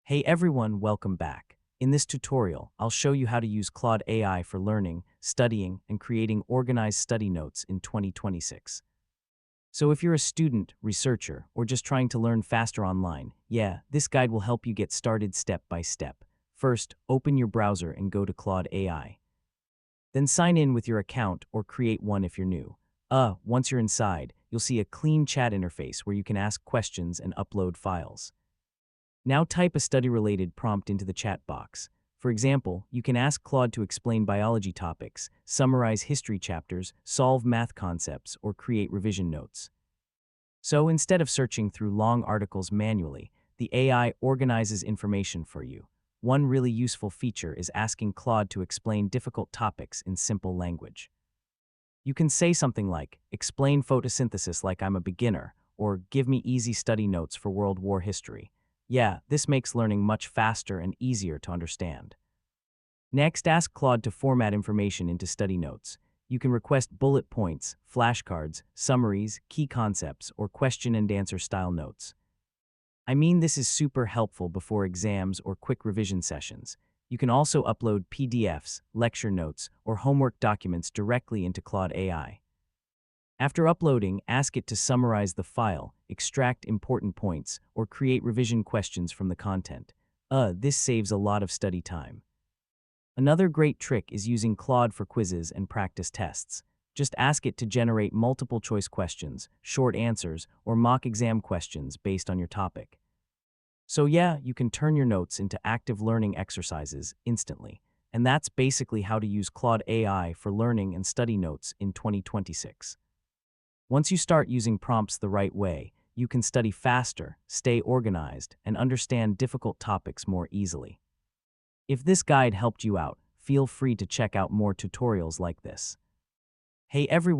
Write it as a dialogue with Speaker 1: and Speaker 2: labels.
Speaker 1: Hey everyone, welcome back. In this tutorial, I'll show you how to use Claude AI for learning, studying, and creating organized study notes in 2026. So if you're a student, researcher, or just trying to learn faster online, this guide will help you get started step by step. First, open your browser and go to Claude AI. Then sign in with your account or create one if you're new. Once you're inside, you'll see a clean chat interface where you can ask questions and upload files. Now type a study-related prompt into the chat box. For example, you can ask Claude to explain biology topics, summarize history chapters, solve math concepts, or create revision notes. So instead of searching through long articles manually, the AI organizes information for you. One really useful feature is asking Claude to explain difficult topics in simple language. You can say something like, "Explain photosynthesis like I'm a beginner," or "Give me easy study notes for World War history." This makes learning much faster and easier to understand. Next, ask Claude to format information into study notes. You can request bullet points, flashcards, summaries, key concepts, or question and answer style notes. This is super helpful before exams or quick revision sessions. You can also upload PDFs, lecture notes, or homework documents directly into Claude AI. After uploading, ask it to summarize the file, extract important points, or create revision questions from the content. This saves a lot of study time. Another great trick is using Claude for quizzes and practice tests. Just ask it to generate multiple choice questions, short answers, or mock exam questions based on your topic. So you can turn your notes into active learning exercises instantly. And that's basically how to use Claude AI for learning and study notes in 2026. Once you start using prompts the right way, you can study faster, stay organized, and understand difficult topics more easily. If this guide helped you out, feel free to check out more tutorials like this. Hey everyone.